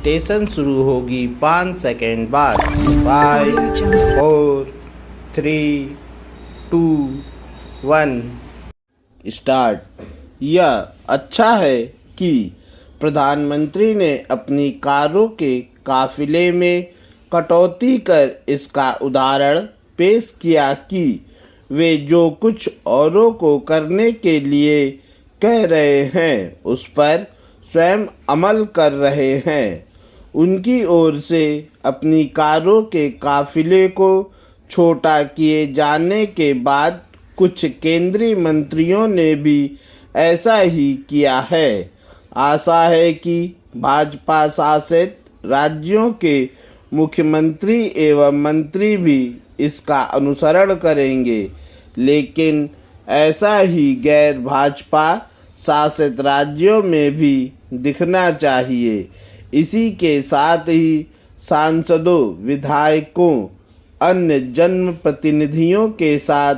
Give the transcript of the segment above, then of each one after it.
Meditation शुरू होगी 5 second बाद। 5 4 3 2 1 स्टार्ट। यह अच्छा है कि प्रधानमंत्री ने अपनी कारों के काफिले में कटौती कर इसका उदाहरण पेश किया कि वे जो कुछ औरों को करने के लिए कह रहे हैं उस पर स्वयं अमल कर रहे हैं। उनकी ओर से अपनी कारों के काफिले को छोटा किए जाने के बाद कुछ केंद्रीय मंत्रियों ने भी ऐसा ही किया है। आशा है कि भाजपा शासित राज्यों के मुख्यमंत्री एवं मंत्री भी इसका अनुसरण करेंगे, लेकिन ऐसा ही गैर भाजपा शासित राज्यों में भी दिखना चाहिए। इसी के साथ ही सांसदों, विधायकों, अन्य जनप्रतिनिधियों के साथ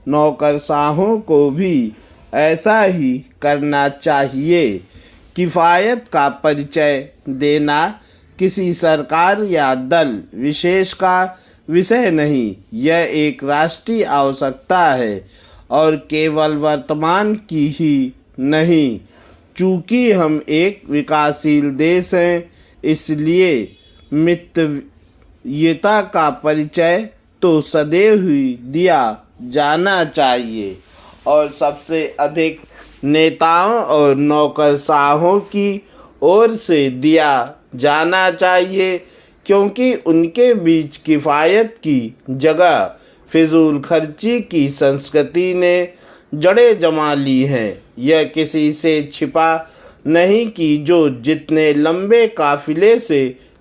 नौकरशाहों को भी ऐसा ही करना चाहिए। किफ़ायत का परिचय देना किसी सरकार या दल विशेष का विषय नहीं, यह एक राष्ट्रीय आवश्यकता है और केवल वर्तमान की ही नहीं। चूँकि हम एक विकासशील देश हैं, इसलिए मितव्ययिता का परिचय तो सदैव ही दिया जाना चाहिए और सबसे अधिक नेताओं और नौकरशाहों की ओर से दिया जाना चाहिए, क्योंकि उनके बीच किफ़ायत की जगह फिजूल खर्ची की संस्कृति ने जड़ें जमा ली हैं। यह किसी से छिपा नहीं कि जो जितने लंबे काफिले से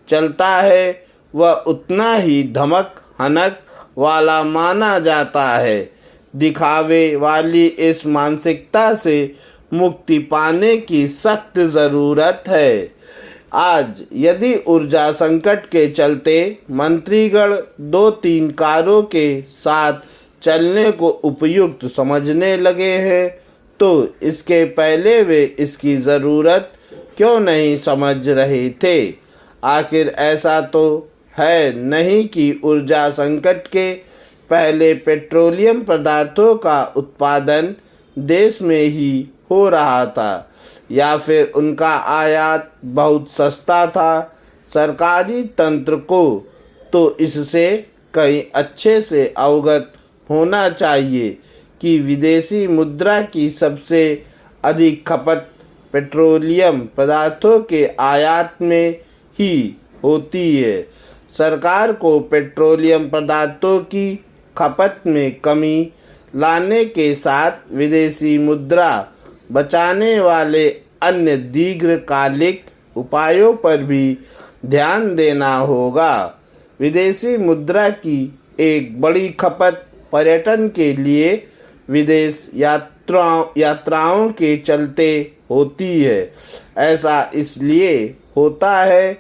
चलता है वह उतना ही धमक हनक वाला माना जाता है। दिखावे वाली इस मानसिकता से मुक्ति पाने की सख्त ज़रूरत है। आज यदि ऊर्जा संकट के चलते मंत्रीगण 2-3 कारों के साथ चलने को उपयुक्त समझने लगे हैं, तो इसके पहले वे इसकी ज़रूरत क्यों नहीं समझ रहे थे? आखिर ऐसा तो है नहीं कि ऊर्जा संकट के पहले पेट्रोलियम पदार्थों का उत्पादन देश में ही हो रहा था या फिर उनका आयात बहुत सस्ता था। सरकारी तंत्र को तो इससे कहीं अच्छे से अवगत होना चाहिए कि विदेशी मुद्रा की सबसे अधिक खपत पेट्रोलियम पदार्थों के आयात में ही होती है। सरकार को पेट्रोलियम पदार्थों की खपत में कमी लाने के साथ विदेशी मुद्रा बचाने वाले अन्य दीर्घकालिक उपायों पर भी ध्यान देना होगा। विदेशी मुद्रा की एक बड़ी खपत पर्यटन के लिए विदेश यात्राओं के चलते होती है। ऐसा इसलिए होता है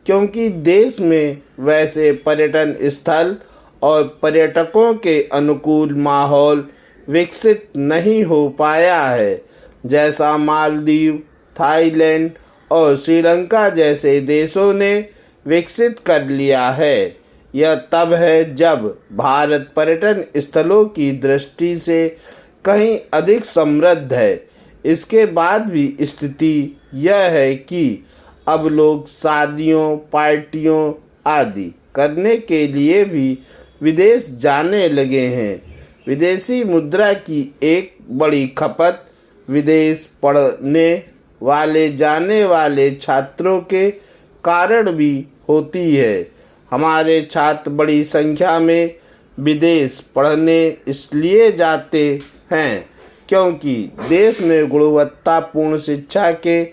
क्योंकि देश में वैसे पर्यटन स्थल और पर्यटकों के अनुकूल माहौल विकसित नहीं हो पाया है, जैसा मालदीव, थाईलैंड और श्रीलंका जैसे देशों ने विकसित कर लिया है। यह तब है जब भारत पर्यटन स्थलों की दृष्टि से कहीं अधिक समृद्ध है। इसके बाद भी स्थिति यह है कि अब लोग शादियों, पार्टियों आदि करने के लिए भी विदेश जाने लगे हैं। विदेशी मुद्रा की एक बड़ी खपत विदेश पढ़ने वाले जाने वाले छात्रों के कारण भी होती है। हमारे छात्र बड़ी संख्या में विदेश पढ़ने इसलिए जाते हैं क्योंकि देश में गुणवत्तापूर्ण शिक्षा के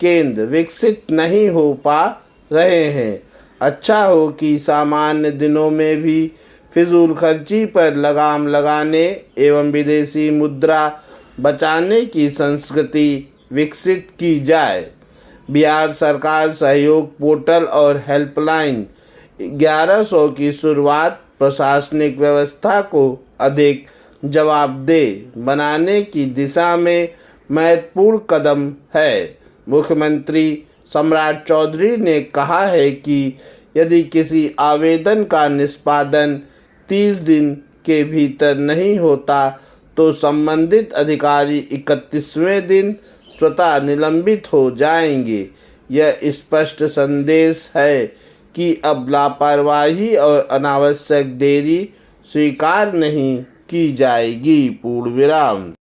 केंद्र विकसित नहीं हो पा रहे हैं। अच्छा हो कि सामान्य दिनों में भी फिजूल खर्ची पर लगाम लगाने एवं विदेशी मुद्रा बचाने की संस्कृति विकसित की जाए। बिहार सरकार सहयोग पोर्टल और हेल्पलाइन 1100 की शुरुआत प्रशासनिक व्यवस्था को अधिक जवाबदेह बनाने की दिशा में महत्वपूर्ण कदम है। मुख्यमंत्री सम्राट चौधरी ने कहा है कि यदि किसी आवेदन का निष्पादन 30 दिन के भीतर नहीं होता तो संबंधित अधिकारी 31वें दिन स्वतः निलंबित हो जाएंगे। यह स्पष्ट संदेश है कि अब लापरवाही और अनावश्यक देरी स्वीकार नहीं की जाएगी। पूर्ण विराम।